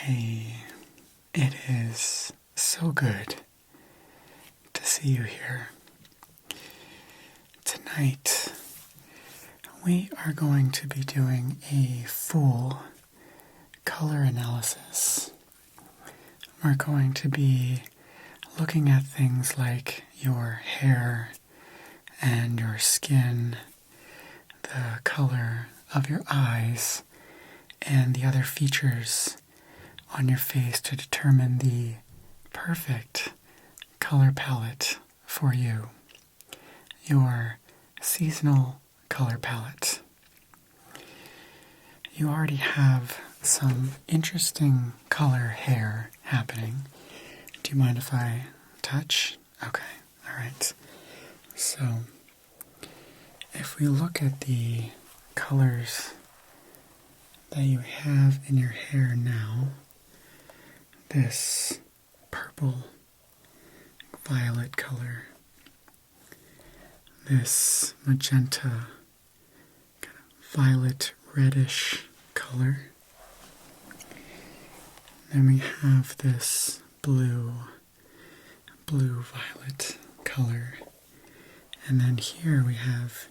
Hey, it is so good to see you here. Tonight, we are going to be doing a full color analysis. We're going to be looking at things like your hair and your skin, the color of your eyes, and the other features on your face to determine the perfect color palette for you, your seasonal color palette. You already have some interesting color hair happening. Do you mind if I touch? Okay, all right. So, if we look at the colors that you have in your hair now, this purple violet color, this magenta kind of violet reddish color, then we have this blue violet color, and then here we have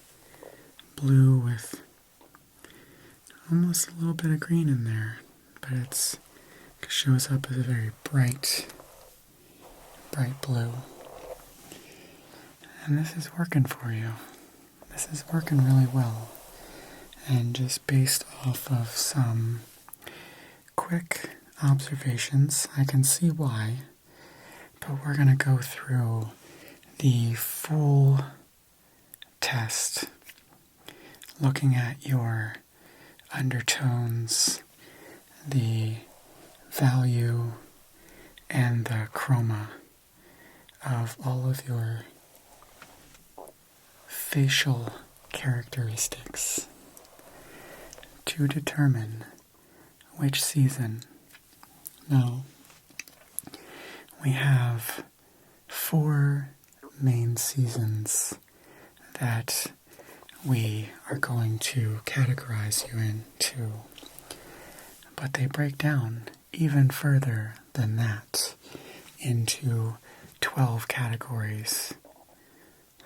blue with almost a little bit of green in there, but it shows up as a very bright blue. And this is working for you. This is working really well. And just based off of some quick observations, I can see why. But we're going to go through the full test, looking at your undertones, the value, and the chroma of all of your facial characteristics to determine which season. Now, we have 4 main seasons that we are going to categorize you into, but they break down even further than that into 12 categories.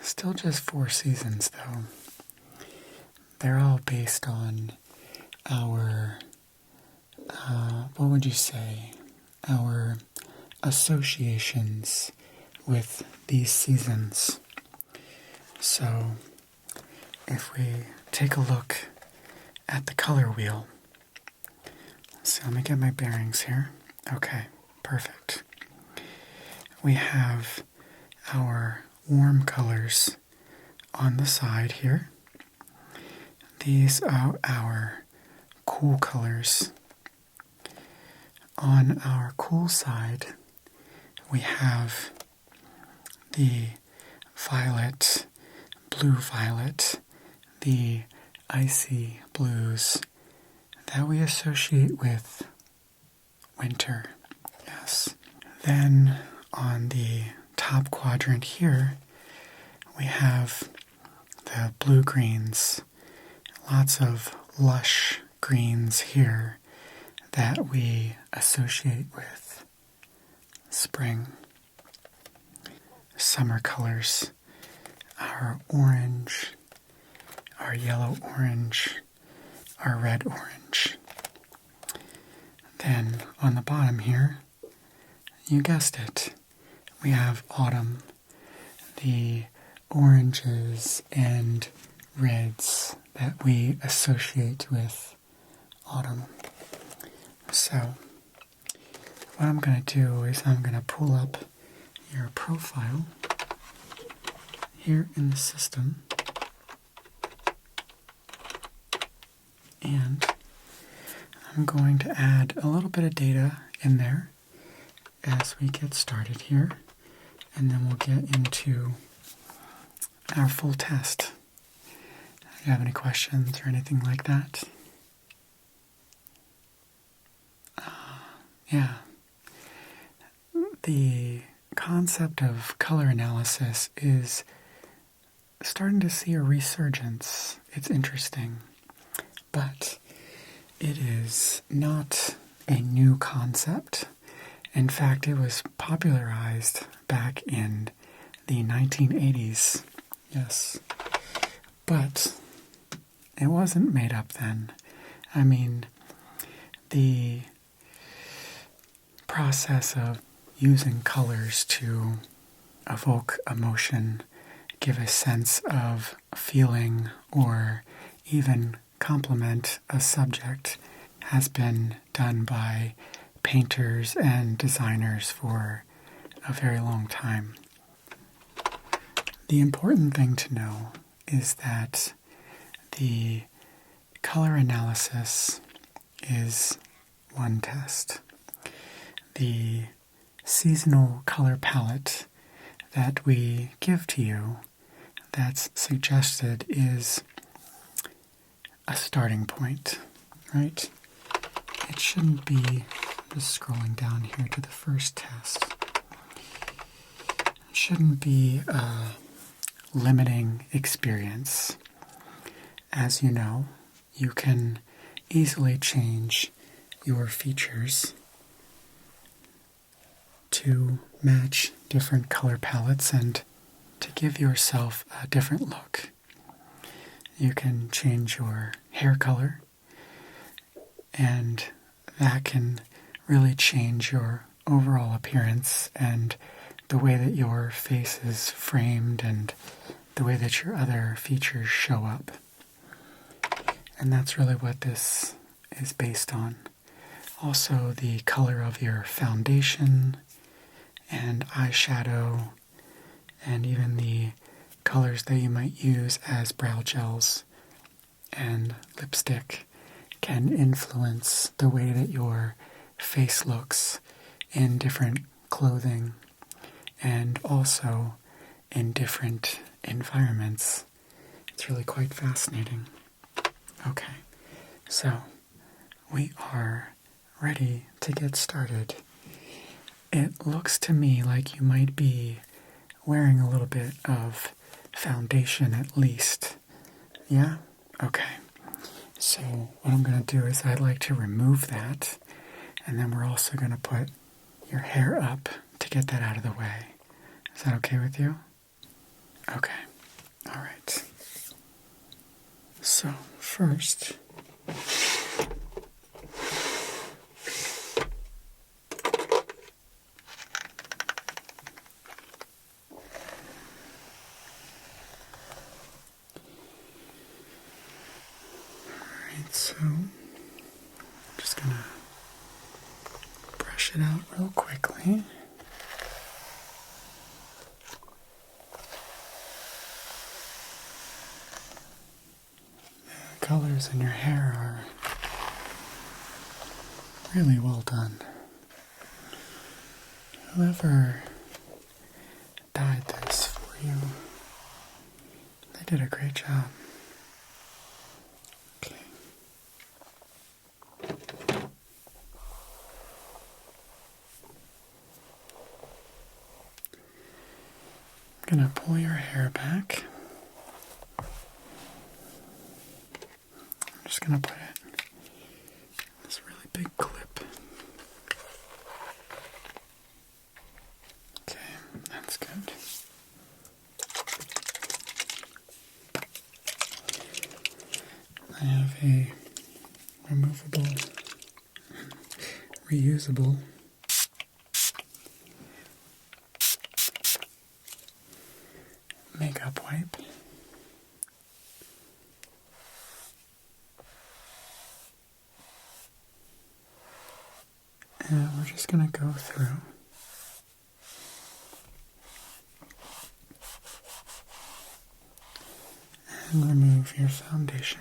Still just 4 seasons though. They're all based on our, what would you say, our associations with these seasons. So, if we take a look at the color wheel, so let me get my bearings here. Okay, perfect. We have our warm colors on the side here. These are our cool colors. On our cool side, we have the violet, blue violet, the icy blues that we associate with winter. Yes. Then on the top quadrant here, we have the blue greens, lots of lush greens here that we associate with spring. Summer colors, our orange, our yellow orange, our red orange. Then on the bottom here, you guessed it, we have autumn, the oranges and reds that we associate with autumn. So, what I'm going to do is I'm going to pull up your profile here in the system, and I'm going to add a little bit of data in there as we get started here, and then we'll get into our full test. Do you have any questions or anything like that? Yeah. The concept of color analysis is starting to see a resurgence. It's interesting, but it is not a new concept. In fact, it was popularized back in the 1980s. Yes. But it wasn't made up then. I mean, the process of using colors to evoke emotion, give a sense of feeling, or even complement a subject has been done by painters and designers for a very long time. The important thing to know is that the color analysis is one test. The seasonal color palette that we give to you that's suggested is a starting point, right? It shouldn't be, just scrolling down here to the first test, it shouldn't be a limiting experience. As you know, you can easily change your features to match different color palettes and to give yourself a different look. You can change your hair color, and that can really change your overall appearance and the way that your face is framed and the way that your other features show up. And that's really what this is based on. Also, the color of your foundation and eyeshadow, and even the colors that you might use as brow gels and lipstick can influence the way that your face looks in different clothing and also in different environments. It's really quite fascinating. Okay, so we are ready to get started. It looks to me like you might be wearing a little bit of foundation at least. Yeah? Okay. So what I'm going to do is I'd like to remove that, and then we're also going to put your hair up to get that out of the way. Is that okay with you? Okay. All right. So first, so I'm just going to brush it out real quickly. The colors in your hair are really well done. Whoever dyed this for you, they did a great job. I'm going to pull your hair back. I'm just going to put it in this really big clip. Okay, that's good. I have a removable, reusable makeup wipe. And we're just going to go through and remove your foundation.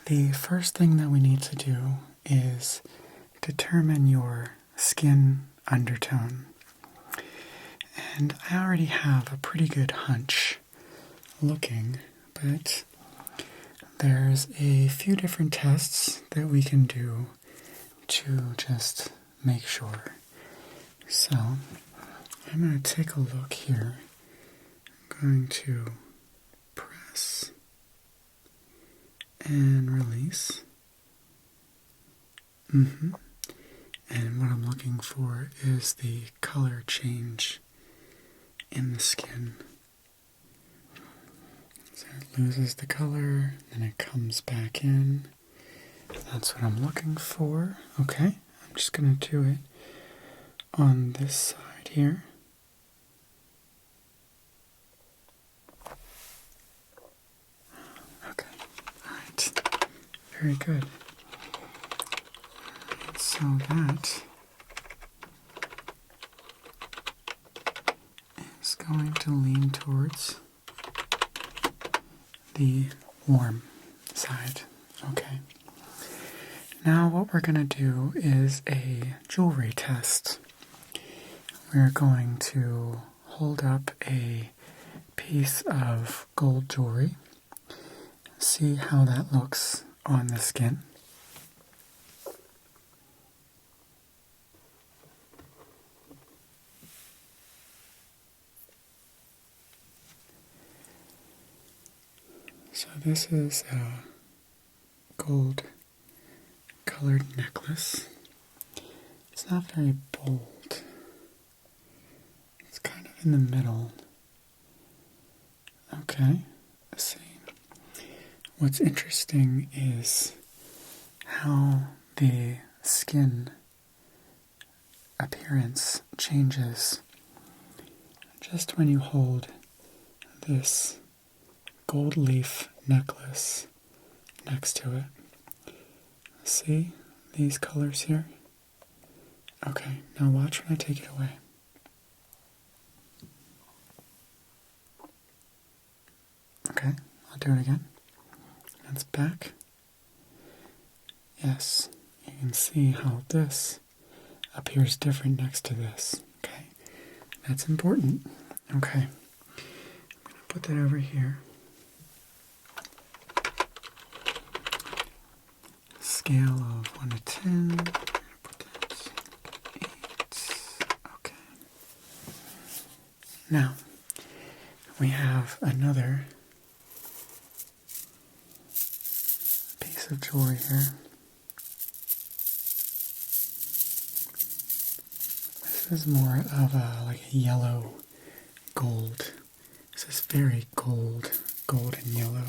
The first thing that we need to do is determine your skin undertone. And I already have a pretty good hunch looking, but there's a few different tests that we can do to just make sure. So I'm going to take a look here. I'm going to press and release. And what I'm looking for is the color change in the skin. So it loses the color, then it comes back in. That's what I'm looking for. Okay, I'm just going to do it on this side here. Okay, alright, very good. So that is going to lean towards the warm side. Okay. Now what we're going to do is a jewelry test. We're going to hold up a piece of gold jewelry, see how that looks on the skin. So this is a gold colored necklace. It's not very bold. It's kind of in the middle. Okay, let's see. What's interesting is how the skin appearance changes just when you hold this gold leaf necklace next to it. See these colors here? Okay, now watch when I take it away. Okay, I'll do it again. That's back. Yes, you can see how this appears different next to this. Okay, that's important. Okay, I'm going to put that over here. Scale of 1 to 10. Put that 8. Okay. Now, we have another piece of jewelry here. This is more of like a yellow gold. This is very golden yellow.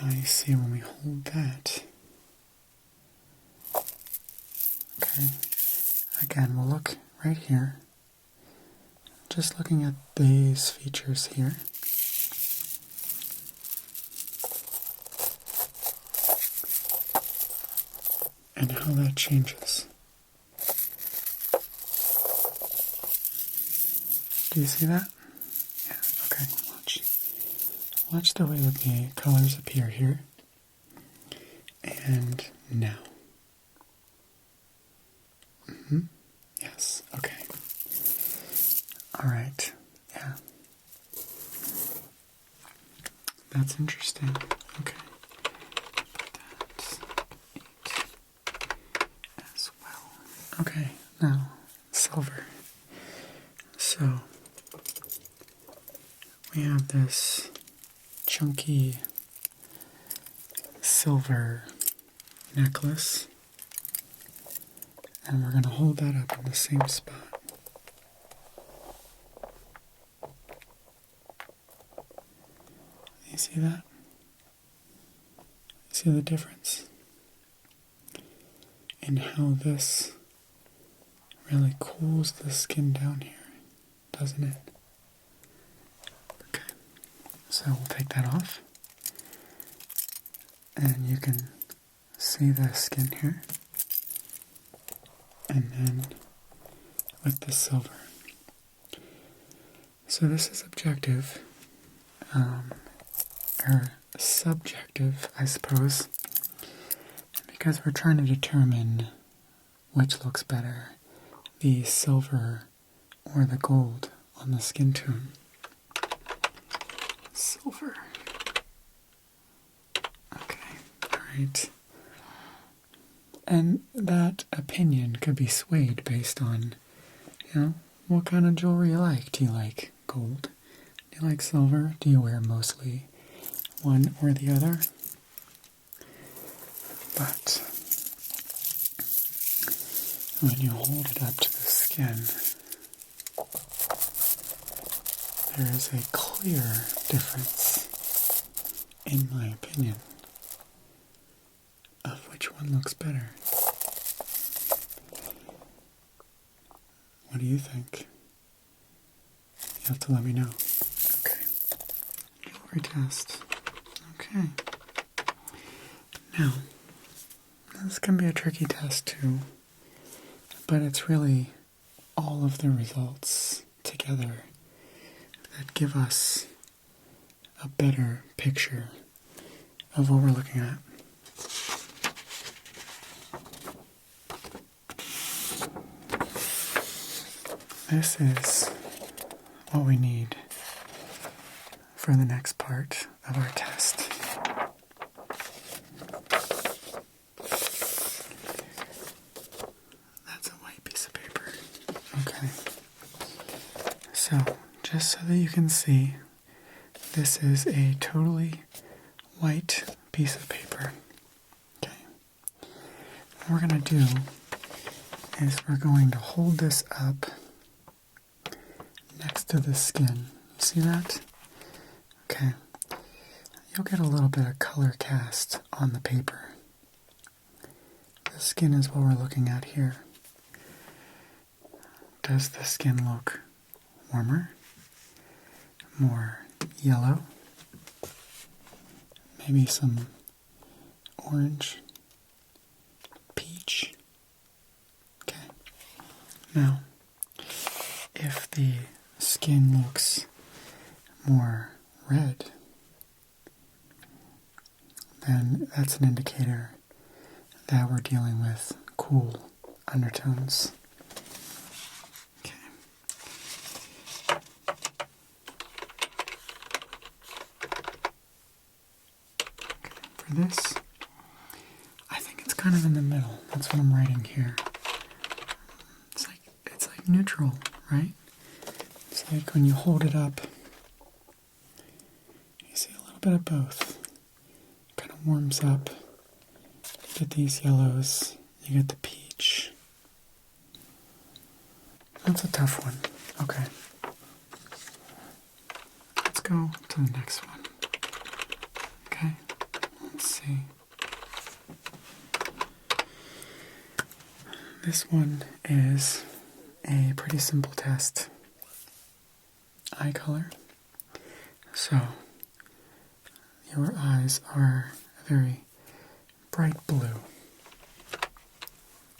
Now you see when we hold that. Okay, again, we'll look right here. Just looking at these features here. And how that changes. Do you see that? Yeah, okay, watch. Watch the way that the colors appear here. And now. Yes, okay. Alright, yeah. That's interesting. Okay. Put that 8 as well. Okay, now, silver. So, we have this chunky silver necklace, and we're going to hold that up in the same spot. You see that? You see the difference in how this really cools the skin down here, doesn't it? Okay, so we'll take that off, and you can see the skin here, and then with the silver. So this is objective, or subjective, I suppose, because we're trying to determine which looks better, the silver or the gold on the skin tone. Silver. Okay, alright. And that opinion could be swayed based on, what kind of jewelry you like. Do you like gold? Do you like silver? Do you wear mostly one or the other? But when you hold it up to the skin, there is a clear difference, in my opinion, of which one looks better. What do you think? You have to let me know. Okay. Jewelry test. Okay. Now, this can be a tricky test too, but it's really all of the results together that give us a better picture of what we're looking at. This is what we need for the next part of our test. That's a white piece of paper. Okay. So, just so that you can see, this is a totally white piece of paper. Okay. What we're going to do is we're going to hold this up next to the skin. You see that? Okay. You'll get a little bit of color cast on the paper. The skin is what we're looking at here. Does the skin look warmer? More yellow? Maybe some orange? Peach? Okay. Now, if the skin looks more red, then that's an indicator that we're dealing with cool undertones. Okay. For this, I think it's kind of in the middle. That's what I'm writing here. It's like neutral, right? It's like when you hold it up, you see a little bit of both. It kind of warms up. You get these yellows, you get the peach. That's a tough one. Okay. Let's go to the next one. Okay. Let's see. This one is a pretty simple test. Eye color. So, your eyes are a very bright blue.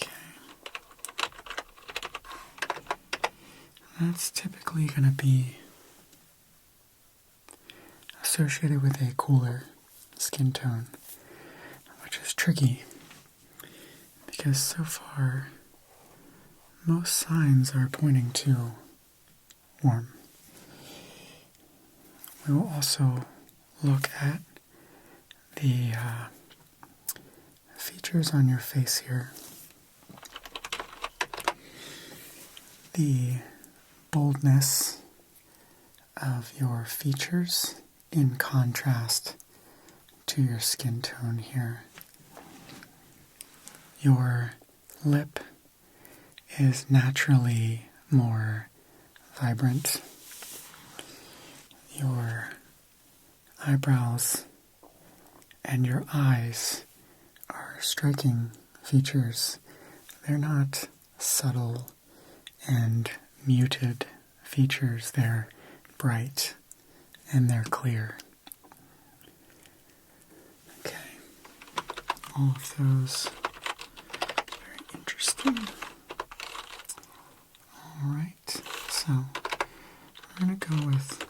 Okay. That's typically going to be associated with a cooler skin tone, which is tricky because so far most signs are pointing to warm. We will also look at the features on your face here. The boldness of your features in contrast to your skin tone here. Your lip is naturally more vibrant. Your eyebrows and your eyes are striking features. They're not subtle and muted features. They're bright and they're clear. Okay. All of those very interesting. Alright, so we're going to go with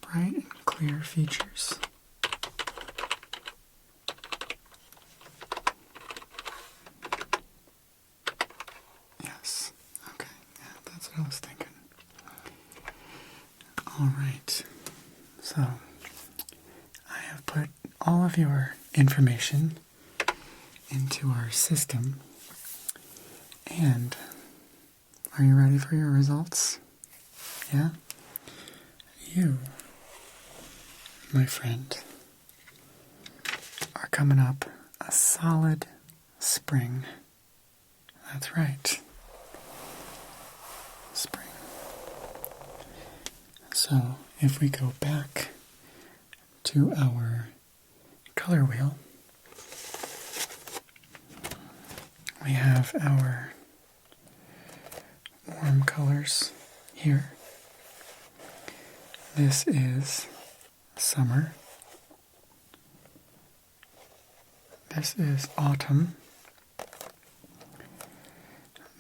bright and clear features. what I was thinking. Alright, so I have put all of your information into our system, and are you ready for your results? Yeah? You, my friend, are coming up a solid spring. That's right. Spring. So, if we go back to our color wheel, we have our warm colors here. This is summer. This is autumn.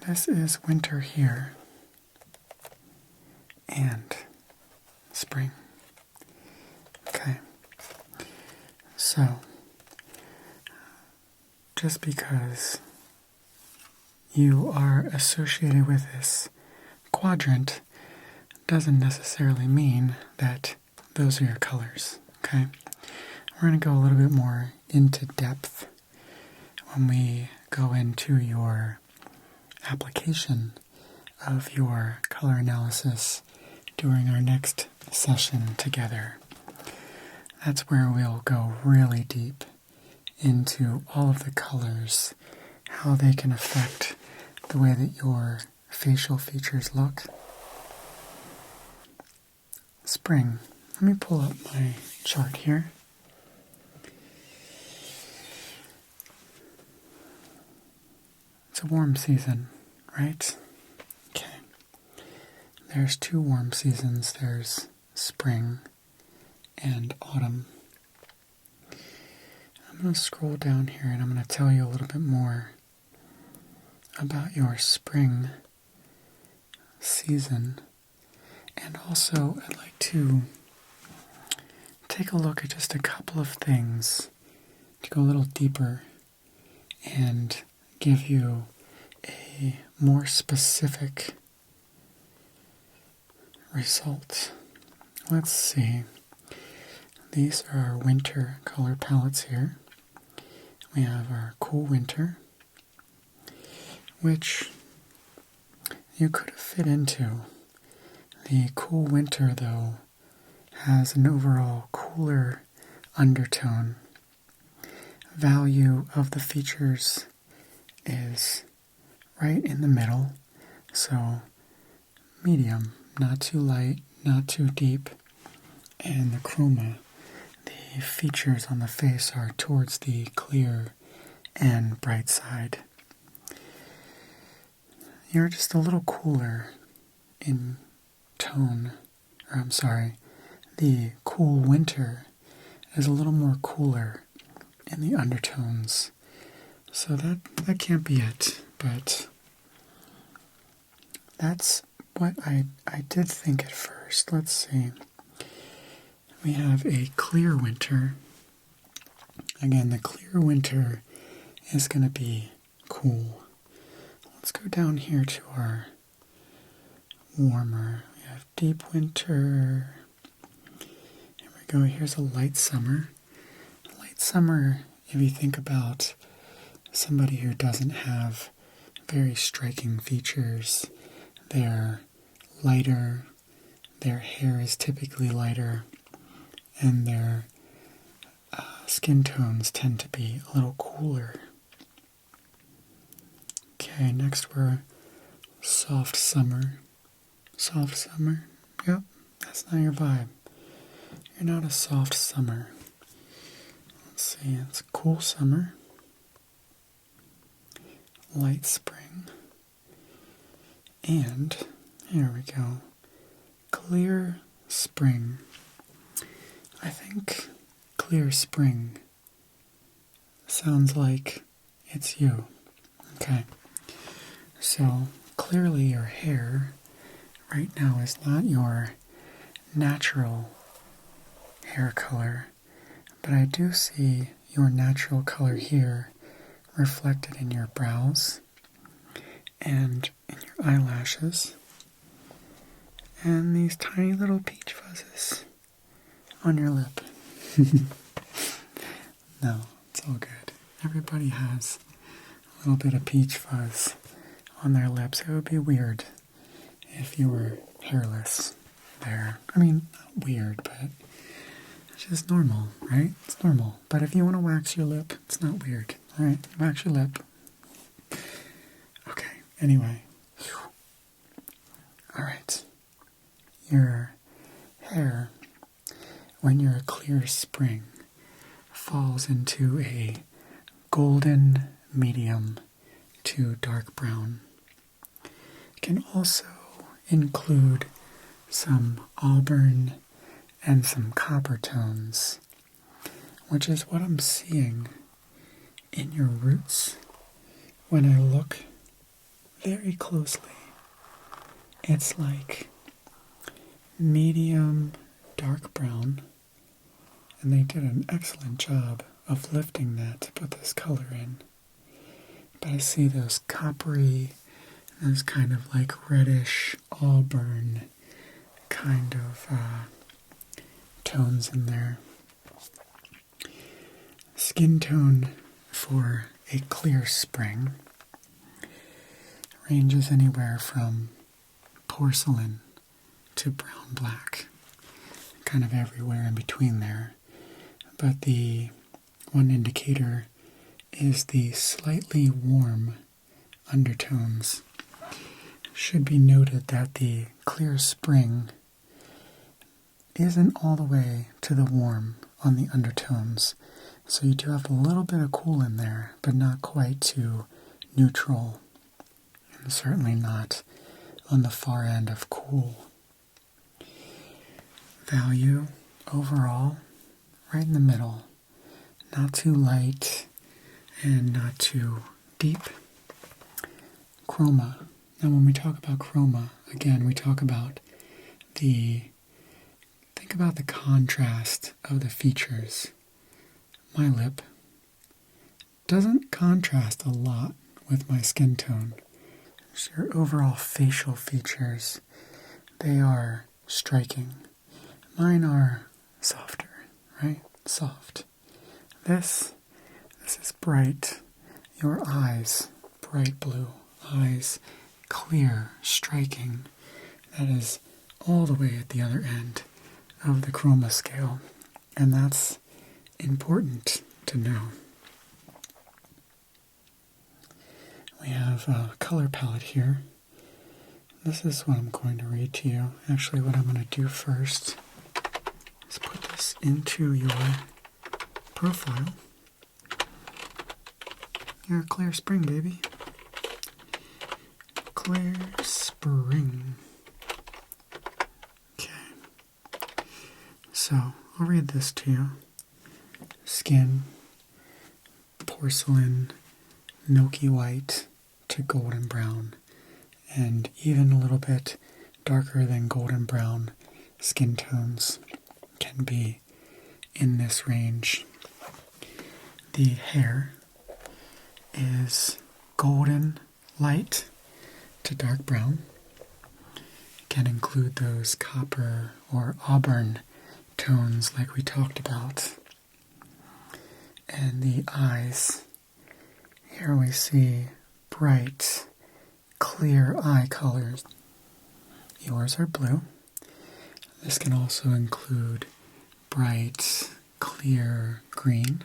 This is winter here. And spring. Okay. So, just because you are associated with this quadrant doesn't necessarily mean that those are your colors, okay? We're going to go a little bit more into depth when we go into your application of your color analysis during our next session together. That's where we'll go really deep into all of the colors, how they can affect the way that your facial features look. Spring. Let me pull up my chart here. It's a warm season, right? Okay. There's two warm seasons. There's spring and autumn. I'm going to scroll down here and I'm going to tell you a little bit more about your spring season. And also, I'd like to take a look at just a couple of things to go a little deeper and give you a more specific result. Let's see. These are our winter color palettes here. We have our cool winter, which you could have fit into. The cool winter, though, has an overall cooler undertone. Value of the features is right in the middle, so medium, not too light, not too deep, and the chroma, the features on the face are towards the clear and bright side. You're just a little cooler in tone, the cool winter is a little more cooler in the undertones. So that can't be it, but that's what I did think at first. Let's see. We have a clear winter. Again, the clear winter is going to be cool. Let's go down here to our warmer. We have deep winter. Here we go. Here's a light summer. Light summer, if you think about somebody who doesn't have very striking features, they're lighter, their hair is typically lighter, and their skin tones tend to be a little cooler. Okay, next we're soft summer. Soft summer? Yep, that's not your vibe. You're not a soft summer. Let's see, it's cool summer. Light spring. And, here we go, clear spring. I think clear spring sounds like it's you. Okay, so clearly your hair right now is not your natural hair color, but I do see your natural color here reflected in your brows and in your eyelashes. and these tiny little peach fuzzes on your lip. No, it's all good. Everybody has a little bit of peach fuzz on their lips. It would be weird if you were hairless there. I mean, not weird, but it's just normal, right? It's normal. But if you want to wax your lip, it's not weird. All right, wax your lip. Okay, anyway. All right. Your hair, when you're a clear spring, falls into a golden medium to dark brown. It can also include some auburn and some copper tones, which is what I'm seeing in your roots when I look very closely. It's like medium dark brown, and they did an excellent job of lifting that to put this color in. But I see those coppery, those kind of like reddish auburn kind of tones in there. Skin tone for a clear spring ranges anywhere from porcelain to brown black, kind of everywhere in between there. But the one indicator is the slightly warm undertones. Should be noted that the clear spring isn't all the way to the warm on the undertones. So you do have a little bit of cool in there, but not quite to neutral. And certainly not on the far end of cool. Value overall, right in the middle. Not too light and not too deep. Chroma. Now when we talk about chroma, again, we talk about think about the contrast of the features. My lip doesn't contrast a lot with my skin tone. Just your overall facial features, they are striking. Mine are softer, right? Soft. This is bright. Your eyes, bright blue. Eyes, clear, striking. That is all the way at the other end of the chroma scale. And that's important to know. We have a color palette here. This is what I'm going to read to you. Actually, what I'm going to do first is put this into your profile. You're a clear spring, baby. Clear spring. Okay. So, I'll read this to you. Skin, porcelain, milky white to golden brown, and even a little bit darker than golden brown skin tones can be in this range. The hair is golden light to dark brown. It can include those copper or auburn tones like we talked about. And the eyes, here we see bright, clear eye colors. Yours are blue. This can also include bright, clear green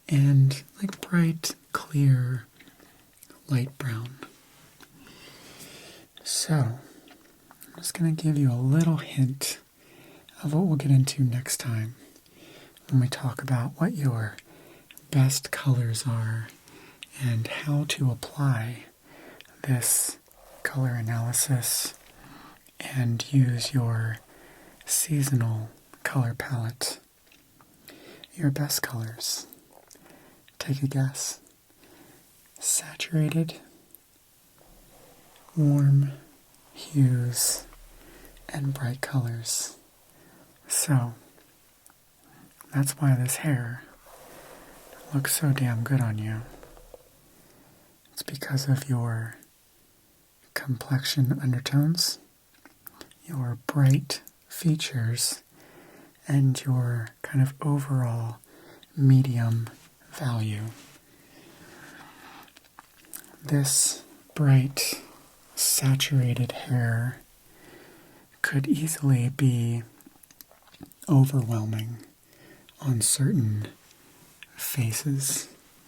and like bright, clear, light brown. So, I'm just going to give you a little hint of what we'll get into next time when we talk about what your best colors are and how to apply this color analysis and use your seasonal color palette. Your best colors. Take a guess. Saturated, warm hues, and bright colors. So, that's why this hair looks so damn good on you. It's because of your complexion undertones, your bright features and your kind of overall medium value. This bright, saturated hair could easily be overwhelming on certain faces,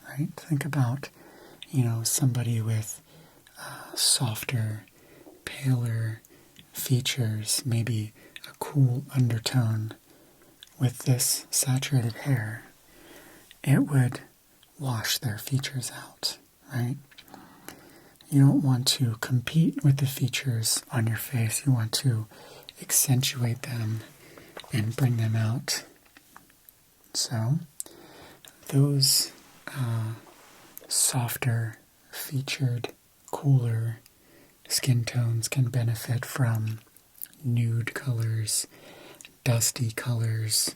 right? Think about, somebody with softer, paler features, maybe a cool undertone. With this saturated hair, it would wash their features out, right? You don't want to compete with the features on your face. You want to accentuate them and bring them out. So, those softer, featured, cooler skin tones can benefit from nude colors, dusty colors,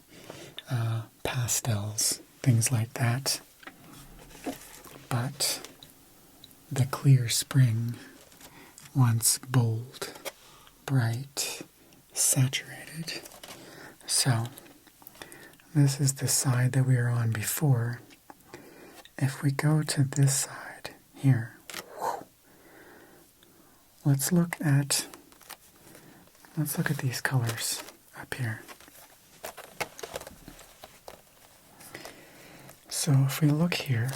pastels, things like that. But the clear spring wants bold, bright, saturated. So, this is the side that we were on before. If we go to this side here, let's look at these colors up here. So if we look here,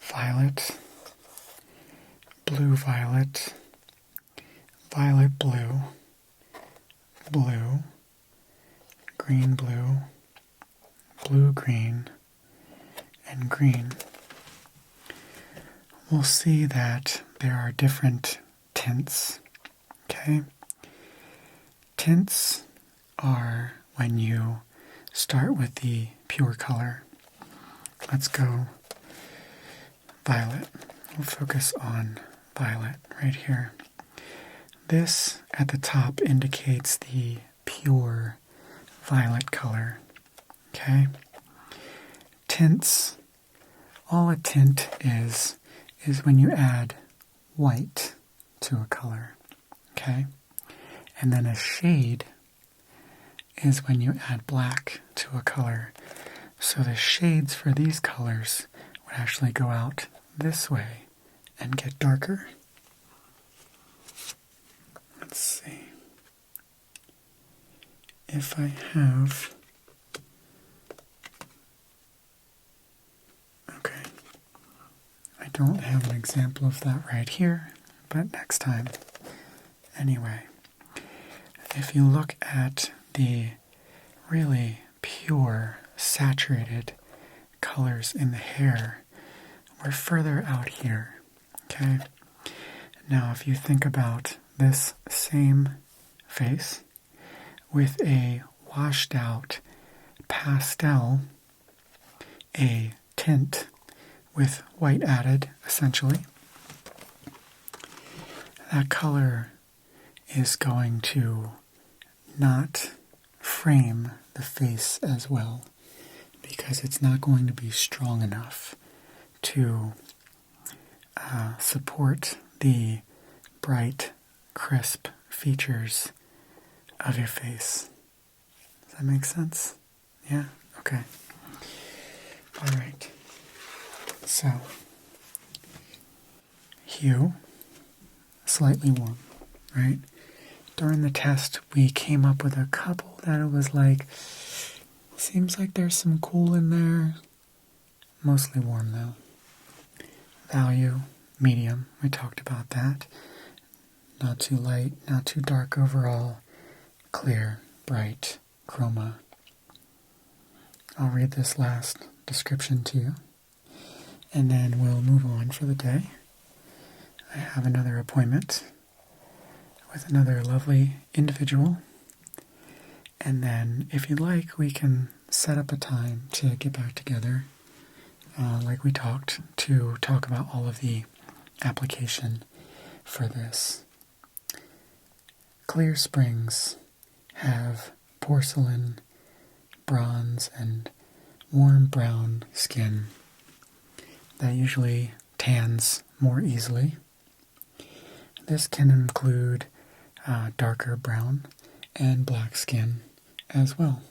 violet, blue violet, violet blue, blue, green blue, blue green, and green, we'll see that there are different tints, okay? Tints are when you start with the pure color. Let's go violet. We'll focus on violet right here. This at the top indicates the pure violet color, okay? Tints, all a tint is when you add white to a color, okay? And then a shade is when you add black to a color. So the shades for these colors would actually go out this way and get darker. Let's see. If I have... Okay. I don't have an example of that right here, but next time. Anyway, if you look at the really pure, saturated colors in the hair, we're further out here, okay? Now, if you think about this same face with a washed out pastel, a tint with white added, essentially, that color is going to not frame the face as well because it's not going to be strong enough to support the bright, crisp features of your face. Does that make sense? Yeah? Okay. All right. So, hue, slightly warm, right? During the test, we came up with a couple that it was like, seems like there's some cool in there. Mostly warm, though. Value, medium, we talked about that. Not too light, not too dark overall. Clear, bright, chroma. I'll read this last description to you, and then we'll move on for the day. I have another appointment with another lovely individual, and then if you'd like, we can set up a time to get back together, like we talked, to talk about all of the application for this. Clear springs have porcelain, bronze, and warm brown skin that usually tans more easily. This can include darker brown and black skin as well.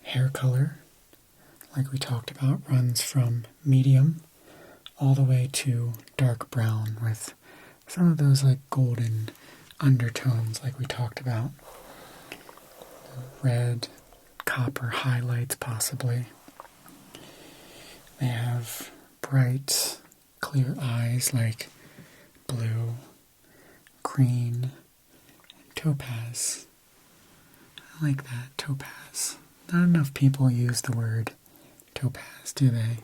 Hair color, like we talked about, runs from medium all the way to dark brown with some of those like golden undertones like we talked about. Red, copper highlights possibly. They have bright, clear eyes like blue, green, and topaz. I like that, topaz. Not enough people use the word topaz, do they?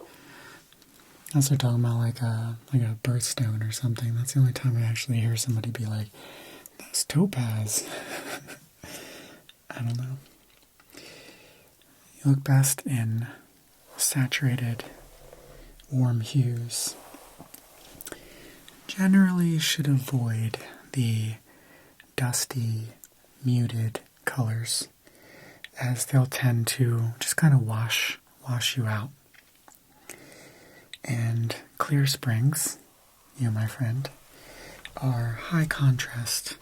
Unless they're talking about like a birthstone or something. That's the only time I actually hear somebody be like, that's topaz. I don't know. You look best in saturated, warm hues. Generally, you should avoid the dusty, muted colors, as they'll tend to just kind of wash you out. And clear springs, you my friend, are high contrast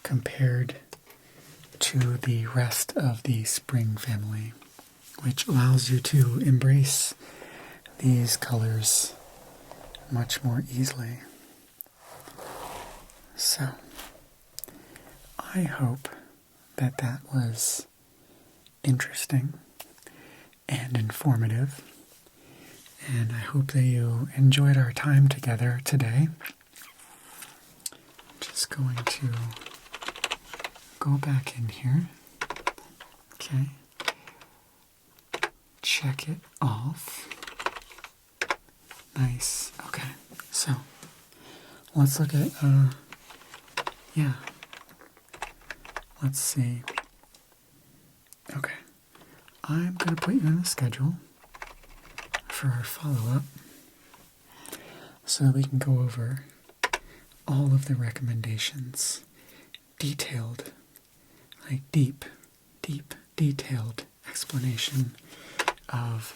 compared to the rest of the spring family, which allows you to embrace these colors much more easily. So, I hope that was interesting and informative, and I hope that you enjoyed our time together today. Just going to go back in here. Okay. Check it off. Nice. Okay. So, let's look at, let's see. Okay. I'm going to put you on the schedule for our follow-up so that we can go over all of the recommendations, detailed, like deep, detailed explanation of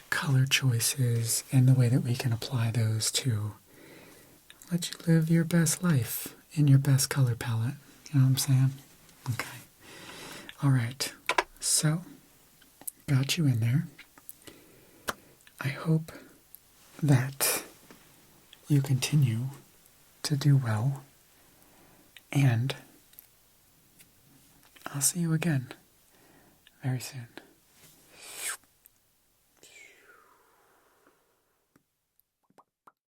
color choices and the way that we can apply those to let you live your best life in your best color palette. You know what I'm saying? Okay. All right. So, got you in there. I hope that you continue to do well, and I'll see you again very soon.